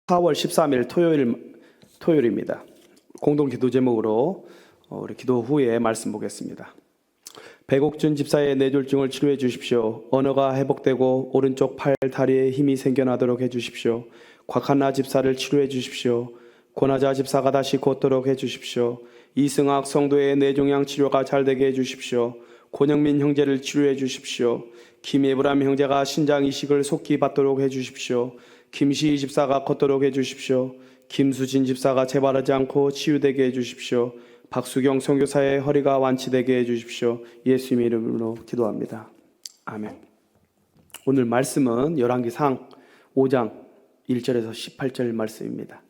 4월 13일 토요일입니다. 공동 기도 제목으로 우리 기도 후에 말씀 보겠습니다. 백옥준 집사의 뇌졸중을 치료해 주십시오. 언어가 회복되고 오른쪽 팔, 다리에 힘이 생겨나도록 해주십시오. 곽한나 집사를 치료해 주십시오. 권하자 집사가 다시 걷도록 해주십시오. 이승학 성도의 뇌종양 치료가 잘 되게 해주십시오. 권영민 형제를 치료해 주십시오. 김예브람 형제가 신장 이식을 속히 받도록 해주십시오. 김시희 집사가 걷도록 해주십시오. 김수진 집사가 재발하지 않고 치유되게 해주십시오. 박수경 선교사의 허리가 완치되게 해주십시오. 예수님의 이름으로 기도합니다. 아멘. 오늘 말씀은 열왕기상 5장 1절에서 18절 말씀입니다.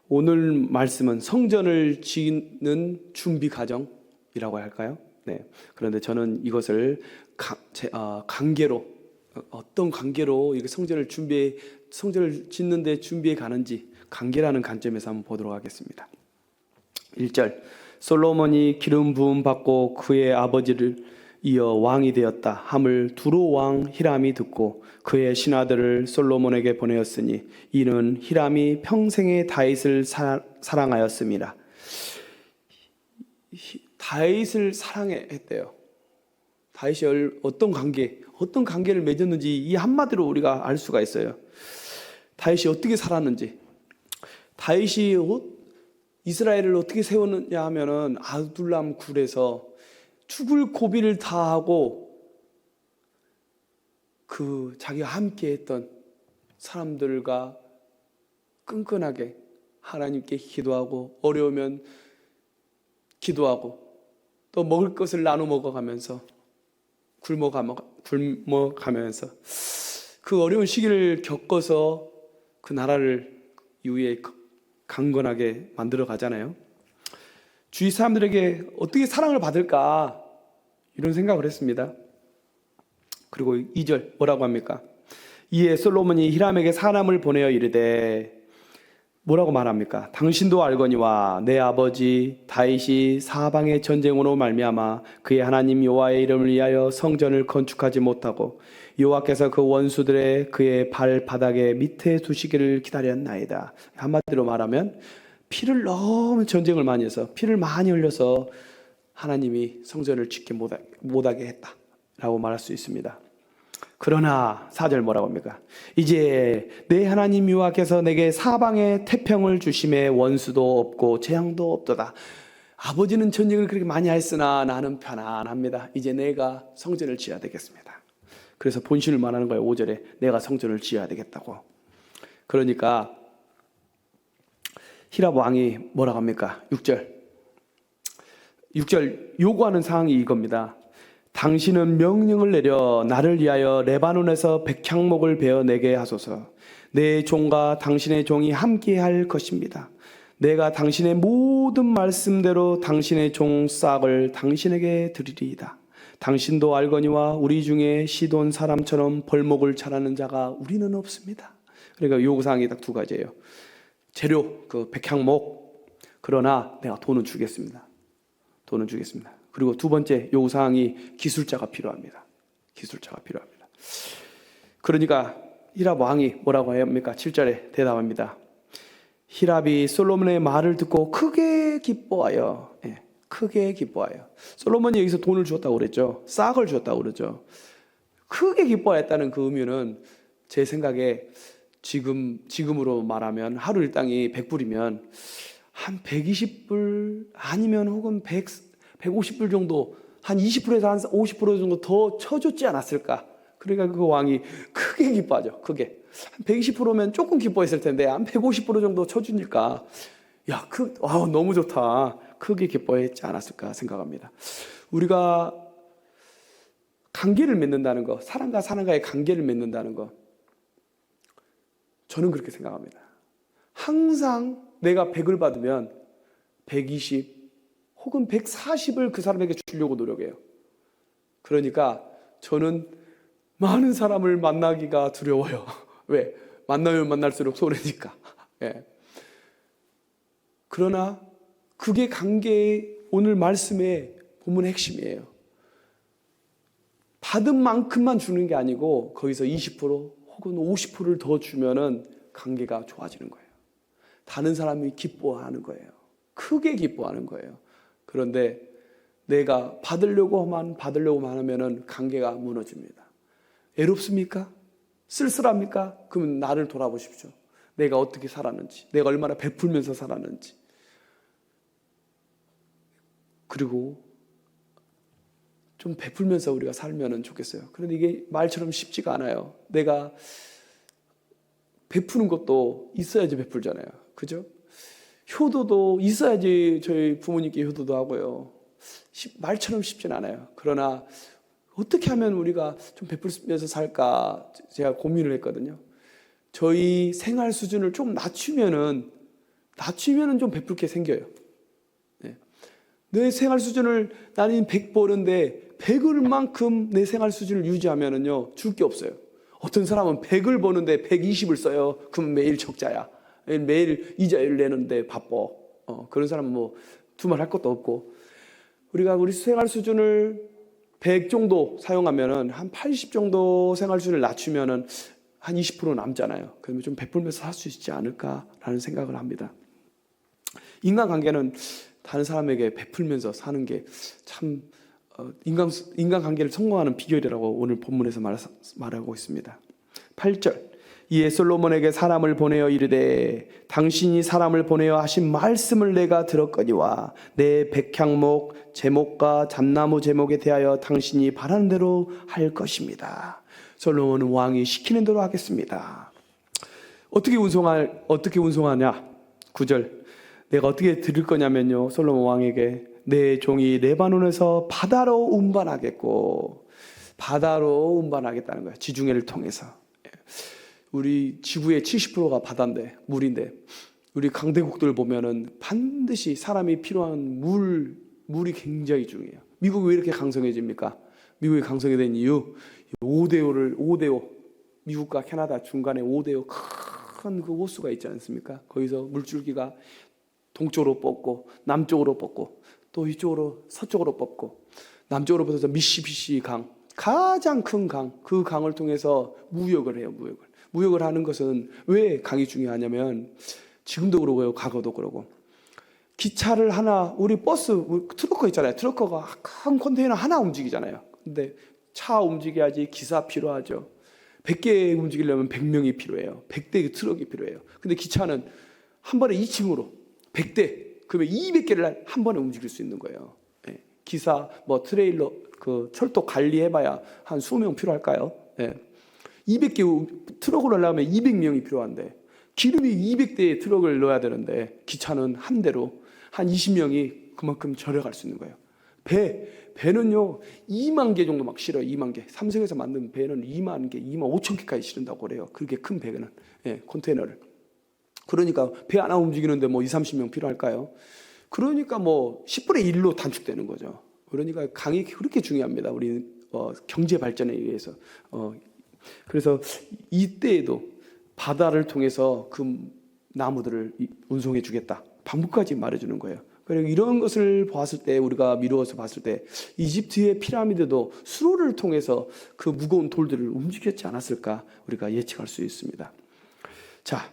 오늘 말씀은 성전을 짓는 준비 과정이라고 할까요? 네. 그런데 저는 이것을 관계로, 어떤 관계로 이렇게 성전을 짓는데 준비해 가는지 관계라는 관점에서 한번 보도록 하겠습니다. 1절, 솔로몬이 기름 부음 받고 그의 아버지를 이어 왕이 되었다 함을 두로 왕 히람이 듣고 그의 신하들을 솔로몬에게 보내었으니 이는 히람이 평생에 다윗을 사랑하였습니다. 다윗을 사랑했대요. 다윗이 어떤 관계를 맺었는지 이 한마디로 우리가 알 수가 있어요. 다윗이 어떻게 살았는지, 다윗이 이스라엘을 어떻게 세웠느냐 하면은 아둘람 굴에서 죽을 고비를 다하고 그 자기가 함께했던 사람들과 끈끈하게 하나님께 기도하고 어려우면 기도하고 또 먹을 것을 나눠 먹어가면서 굶어가면서 그 어려운 시기를 겪어서 그 나라를 이후에 강건하게 만들어 가잖아요. 주위 사람들에게 어떻게 사랑을 받을까 이런 생각을 했습니다. 그리고 2절 뭐라고 합니까? 이에 솔로몬이 히람에게 사람을 보내어 이르되 뭐라고 말합니까? 당신도 알거니와 내 아버지 다윗이 사방의 전쟁으로 말미암아 그의 하나님 여호와의 이름을 위하여 성전을 건축하지 못하고 여호와께서 그 원수들의 그의 발바닥에 밑에 두시기를 기다렸나이다. 한마디로 말하면 피를 너무 전쟁을 많이 해서 피를 많이 흘려서 하나님이 성전을 짓지 못하게 했다라고 말할 수 있습니다. 그러나 4절 뭐라고 합니까? 이제 내 하나님 여호와께서 내게 사방에 태평을 주심에 원수도 없고 재앙도 없도다. 아버지는 전쟁을 그렇게 많이 했으나 나는 편안합니다. 이제 내가 성전을 지어야 되겠습니다. 그래서 본신을 말하는 거예요. 5절에 내가 성전을 지어야 되겠다고. 그러니까 히람 왕이 뭐라고 합니까? 6절 요구하는 사항이 이겁니다. 당신은 명령을 내려 나를 위하여 레바논에서 백향목을 베어 내게 하소서. 내 종과 당신의 종이 함께 할 것입니다. 내가 당신의 모든 말씀대로 당신의 종 싹을 당신에게 드리리이다. 당신도 알거니와 우리 중에 시돈 사람처럼 벌목을 잘하는 자가 우리는 없습니다. 그러니까 요구사항이 딱 두 가지예요. 재료, 그 백향목. 그러나 내가 돈은 주겠습니다. 그리고 두 번째 요구사항이 기술자가 필요합니다. 그러니까 히람 왕이 뭐라고 합니까? 7절에 대답합니다. 히람이 솔로몬의 말을 듣고 크게 기뻐하여. 솔로몬이 여기서 돈을 주었다고 그랬죠. 싹을 주었다고 그러죠. 크게 기뻐했다는 그 의미는 제 생각에 지금으로 말하면 하루 일당이 100불이면 한 120불 아니면 혹은 150불 정도, 한 20%에서 한 50% 정도 더 쳐줬지 않았을까. 그러니까 그 왕이 크게 기뻐하죠. 크게. 한 120%면 조금 기뻐했을 텐데 한 150% 정도 쳐주니까 너무 좋다. 크게 기뻐했지 않았을까 생각합니다. 우리가 관계를 맺는다는 거, 사람과 사람과의 관계를 맺는다는 거, 저는 그렇게 생각합니다. 항상 내가 100을 받으면 120 혹은 140을 그 사람에게 주려고 노력해요. 그러니까 저는 많은 사람을 만나기가 두려워요. 왜? 만나면 만날수록 손해니까. 예. 그러나 그게 관계의 오늘 말씀의 본문의 핵심이에요. 받은 만큼만 주는 게 아니고 거기서 20% 혹은 50%를 더 주면은 관계가 좋아지는 거예요. 다른 사람이 기뻐하는 거예요. 크게 기뻐하는 거예요. 그런데 내가 받으려고만 하면은 관계가 무너집니다. 애롭습니까? 쓸쓸합니까? 그러면 나를 돌아보십시오. 내가 어떻게 살았는지, 내가 얼마나 베풀면서 살았는지. 그리고 좀 베풀면서 우리가 살면 좋겠어요. 그런데 이게 말처럼 쉽지가 않아요. 내가 베푸는 것도 있어야지 베풀잖아요. 그죠? 효도도 있어야지 저희 부모님께 효도도 하고요. 말처럼 쉽진 않아요. 그러나 어떻게 하면 우리가 좀 베풀면서 살까 제가 고민을 했거든요. 저희 생활 수준을 좀 낮추면은 좀 베풀 게 생겨요. 네. 내 생활 수준을 나는 100 버는데 100을 만큼 내 생활 수준을 유지하면은요 줄 게 없어요. 어떤 사람은 100을 버는데 120을 써요. 그럼 매일 적자야. 매일 이자를 내는데 바빠. 그런 사람은 뭐 두말 할 것도 없고. 우리가 우리 생활 수준을 100 정도 사용하면은 한 80 정도 생활 수준을 낮추면은 한 20% 남잖아요. 그러면 좀 베풀면서 살 수 있지 않을까라는 생각을 합니다. 인간관계는 다른 사람에게 베풀면서 사는 게 참 인간관계를 성공하는 비결이라고 오늘 본문에서 말하고 있습니다. 8절 이에 솔로몬에게 사람을 보내어 이르되 당신이 사람을 보내어 하신 말씀을 내가 들었거니와 내 백향목 제목과 잣나무 제목에 대하여 당신이 바라는 대로 할 것입니다. 솔로몬은 왕이 시키는 대로 하겠습니다. 어떻게 운송하냐? 9절 내가 어떻게 들을 거냐면요, 솔로몬 왕에게 내 종이 레바논에서 바다로 운반하겠고, 바다로 운반하겠다는 거예요. 지중해를 통해서. 우리 지구의 70%가 바다인데, 물인데, 우리 강대국들 보면은 반드시 사람이 필요한 물이 굉장히 중요해요. 미국이 왜 이렇게 강성해집니까? 미국이 강성해진 이유, 5대5 미국과 캐나다 중간에 5대5 큰 그 호수가 있지 않습니까? 거기서 물줄기가 동쪽으로 뻗고 남쪽으로 뻗고 또 이쪽으로 서쪽으로 뻗고 남쪽으로 뻗어서 미시시피 강, 가장 큰 강, 그 강을 통해서 무역을 해요. 무역을 하는 것은 왜 강이 중요하냐면 지금도 그러고요, 과거도 그러고 기차를 하나, 우리 버스, 트럭커 있잖아요. 트럭커가 큰 컨테이너 하나 움직이잖아요. 근데 차 움직여야지 기사 필요하죠. 100개 움직이려면 100명이 필요해요. 100대의 트럭이 필요해요. 근데 기차는 한 번에 2층으로 100대, 그러면 200개를 한 번에 움직일 수 있는 거예요. 예. 기사, 뭐 트레일러, 그 철도 관리해봐야 한 20명 필요할까요? 예. 200개 트럭을 하려면 200명이 필요한데 기름이 200대의 트럭을 넣어야 되는데 기차는 한 대로 한 20명이 그만큼 절약할 수 있는 거예요. 배는요 2만 개 정도 막 실어요. 2만 개. 삼성에서 만든 배는 2만 개, 2만 5천 개까지 실은다고 그래요. 그렇게 큰 배는. 예, 컨테이너를. 그러니까 배 하나 움직이는데 뭐 20-30명 필요할까요? 그러니까 뭐 10분의 1로 단축되는 거죠. 그러니까 강이 그렇게 중요합니다. 우리 경제 발전에 의해서. 그래서 이때에도 바다를 통해서 그 나무들을 운송해 주겠다. 방법까지 말해주는 거예요. 그리고 이런 것을 봤을 때, 우리가 미루어서 봤을 때 이집트의 피라미드도 수로를 통해서 그 무거운 돌들을 움직였지 않았을까 우리가 예측할 수 있습니다. 자,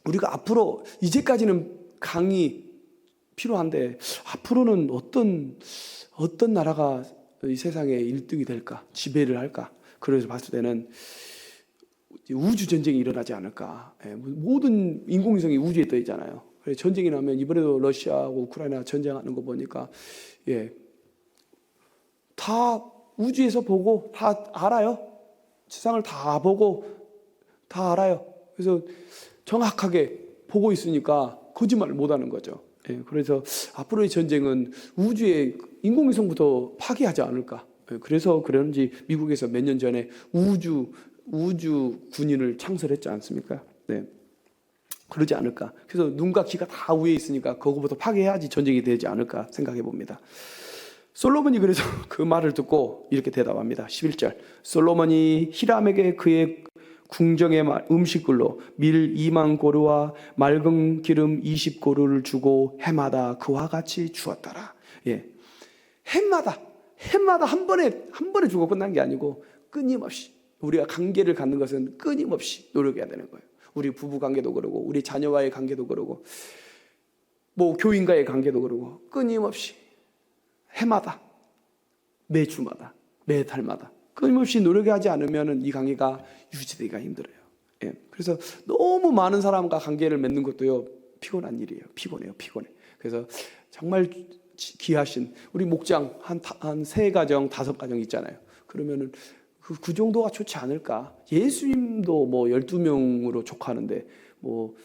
우리가 앞으로 이제까지는 강이 필요한데 앞으로는 어떤 나라가 이 세상에 1등이 될까, 지배를 할까? 그래서 봤을 때는 우주 전쟁이 일어나지 않을까. 모든 인공위성이 우주에 떠 있잖아요. 그래서 전쟁이 나면 이번에도 러시아하고 우크라이나 전쟁하는 거 보니까 다 우주에서 보고 다 알아요. 세상을 다 보고 다 알아요. 그래서 정확하게 보고 있으니까 거짓말을 못하는 거죠. 그래서 앞으로의 전쟁은 우주의 인공위성부터 파괴하지 않을까. 그래서 그런지 미국에서 몇 년 전에 우주 군인을 창설했지 않습니까? 네. 그러지 않을까. 그래서 눈과 귀가 다 위에 있으니까 그거부터 파괴해야지 전쟁이 되지 않을까 생각해 봅니다. 솔로몬이 그래서 그 말을 듣고 이렇게 대답합니다. 11절 솔로몬이 히람에게 그의 궁정의 음식글로 밀 2만 고루와 맑은 기름 20고루를 주고 해마다 그와 같이 주었더라. 예. 해마다 한 번에 주고 끝난 게 아니고 끊임없이, 우리가 관계를 갖는 것은 끊임없이 노력해야 되는 거예요. 우리 부부 관계도 그러고 우리 자녀와의 관계도 그러고 뭐 교인과의 관계도 그러고 끊임없이 해마다 매주마다 매달마다 끊임없이 노력하지 않으면 이 관계가 유지되기가 힘들어요. 예. 그래서 너무 많은 사람과 관계를 맺는 것도요 피곤한 일이에요. 피곤해요. 그래서 정말 귀하신 우리 목장 한 3가정 5가정 있잖아요. 그러면은 그 정도가 좋지 않을까? 예수님도 뭐 12명으로 족하는데 뭐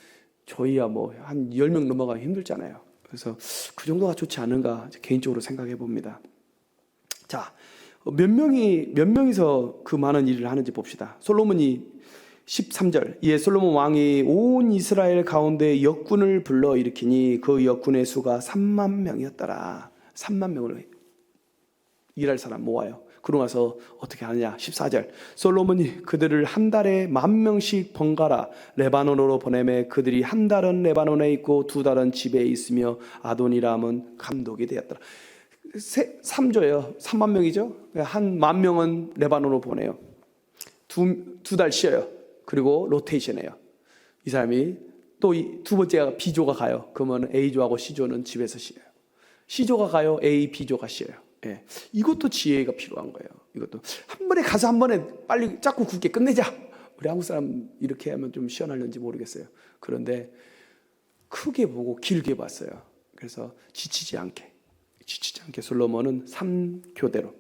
저희야 뭐 한 10명 넘어가기 힘들잖아요. 그래서 그 정도가 좋지 않은가 개인적으로 생각해 봅니다. 자, 몇 명이서 그 많은 일을 하는지 봅시다. 솔로몬이 13절 이에 솔로몬 왕이 온 이스라엘 가운데 역군을 불러 일으키니 그 역군의 수가 3만 명이었더라. 3만 명을 일할 사람 모아요. 그러고 나서 어떻게 하느냐. 14절 솔로몬이 그들을 한 달에 10,000명씩 번갈아 레바논으로 보내매 그들이 한 달은 레바논에 있고 2달은 집에 있으며 아도니람은 감독이 되었더라. 3조예요. 3만 명이죠. 한 10,000명은 레바논으로 보내요. 두 달 쉬어요. 그리고 로테이션해요. 이 사람이 또 두 번째가 B조가 가요. 그러면 A조하고 C조는 집에서 쉬어요. C조가 가요. A, B조가 쉬어요. 예. 이것도 지혜가 필요한 거예요. 이것도 한 번에 가서 한 번에 빨리 짧고 굵게 끝내자. 우리 한국 사람 이렇게 하면 좀 시원할는지 모르겠어요. 그런데 크게 보고 길게 봤어요. 그래서 지치지 않게 솔로몬은 3교대로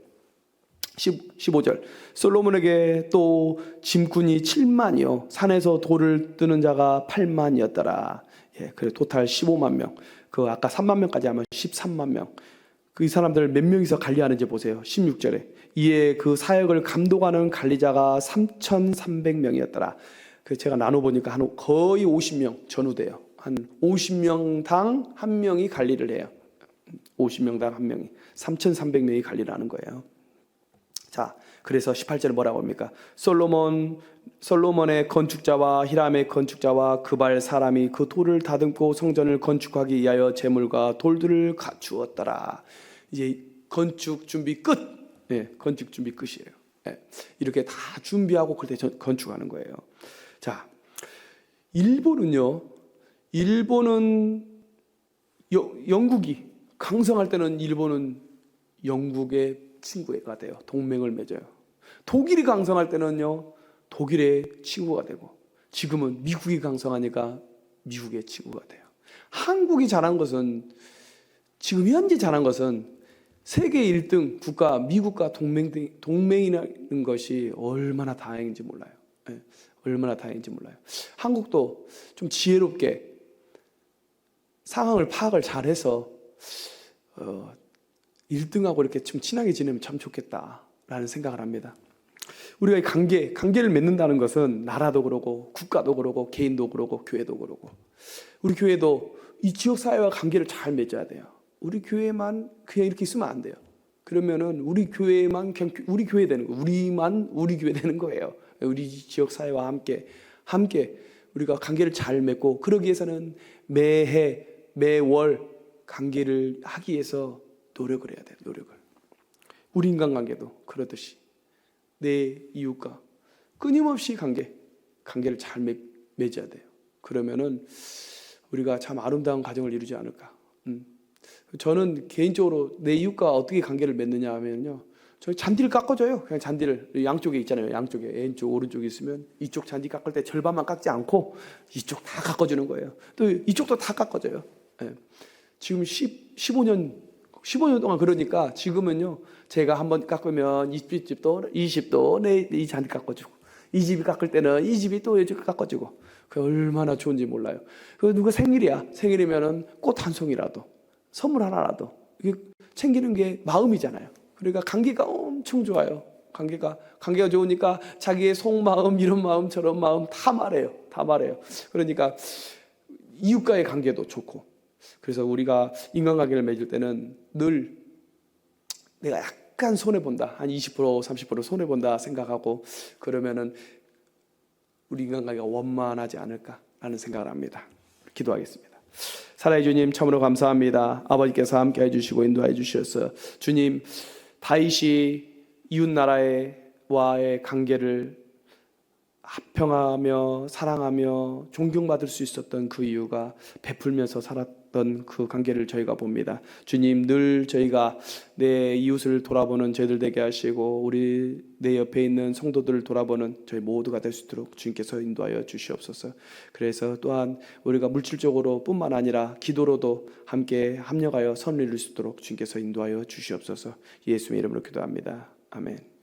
15절 솔로몬에게 또 짐꾼이 7만이요 산에서 돌을 뜨는 자가 8만이었더라. 예, 그래 토탈 15만 명. 그 아까 3만 명까지 하면 13만 명. 그 이 사람들을 몇 명이서 관리하는지 보세요. 16절에 이에 그 사역을 감독하는 관리자가 3,300명이었더라. 그 제가 나눠보니까 한 거의 50명 전후돼요. 한 50명당 한 명이 관리를 해요. 50명당 한 명이 3,300명이 관리를 하는 거예요. 자, 그래서 18절에 뭐라고 합니까? 솔로몬의 건축자와 히람의 건축자와 그발 사람이 그 돌을 다듬고 성전을 건축하기 위하여 재물과 돌들을 갖추었더라. 이제 건축 준비 끝. 네, 건축 준비 끝이에요. 네, 이렇게 다 준비하고 그때 건축하는 거예요. 자, 일본은 영국이 강성할 때는 일본은 영국의 친구가 돼요. 동맹을 맺어요. 독일이 강성할 때는요 독일의 친구가 되고 지금은 미국이 강성하니까 미국의 친구가 돼요. 한국이 잘한 것은 지금 현재 잘한 것은 세계 1등 국가 미국과 동맹이라는 것이 얼마나 다행인지 몰라요. 네, 얼마나 다행인지 몰라요. 한국도 좀 지혜롭게 상황을 파악을 잘해서 1등하고 이렇게 좀 친하게 지내면 참 좋겠다라는 생각을 합니다. 우리가 관계를 맺는다는 것은 나라도 그러고 국가도 그러고 개인도 그러고 교회도 그러고 우리 교회도 이 지역사회와 관계를 잘 맺어야 돼요. 우리 교회만 그냥 이렇게 있으면 안 돼요. 그러면은 우리 교회만 그냥 우리 교회 되는 거예요. 우리 교회 되는 거예요. 우리 지역사회와 함께 우리가 관계를 잘 맺고 그러기 위해서는 매해 매월 관계를 하기 위해서 노력을 해야 돼요. 노력을. 우리 인간관계도 그러듯이 내 이웃과 끊임없이 관계를 잘 맺어야 돼요. 그러면은 우리가 참 아름다운 가정을 이루지 않을까. 저는 개인적으로 내 이웃과 어떻게 관계를 맺느냐 하면요, 저희 잔디를 깎아줘요. 그냥 잔디를 양쪽에 있잖아요. 양쪽에 왼쪽 오른쪽에 있으면 이쪽 잔디 깎을 때 절반만 깎지 않고 이쪽 다 깎아주는 거예요. 또 이쪽도 다 깎아줘요. 네. 지금 15년 동안 그러니까 지금은요 제가 한번 깎으면 이 집도 이 잔디 깎아주고 이 집이 깎을 때는 이 집이 또 이쪽 깎아주고 그 얼마나 좋은지 몰라요. 그 누가 생일이면은 꽃 한 송이라도 선물 하나라도 이게 챙기는 게 마음이잖아요. 그러니까 관계가 엄청 좋아요. 관계가 좋으니까 자기의 속마음 이런 마음 저런 마음 다 말해요. 그러니까 이웃과의 관계도 좋고 그래서 우리가 인간관계를 맺을 때는 늘 내가 약간 손해본다. 한 20% 30% 손해본다 생각하고 그러면은 우리 인간관계가 원만하지 않을까라는 생각을 합니다. 기도하겠습니다. 살아계 주님 참으로 감사합니다. 아버지께서 함께 해주시고 인도해 주셔서 주님 다윗이 이웃나라와의 관계를 합평하며 사랑하며 존경받을 수 있었던 그 이유가 베풀면서 살았던 그 관계를 저희가 봅니다. 주님, 늘 저희가 내 이웃을 돌아보는 저희들 되게 하시고 우리 내 옆에 있는 성도들을 돌아보는 저희 모두가 될 수 있도록 주님께서 인도하여 주시옵소서. 그래서 또한 우리가 물질적으로 뿐만 아니라 기도로도 함께 합력하여 선을 이룰 수 있도록 주님께서 인도하여 주시옵소서. 예수님의 이름으로 기도합니다. 아멘.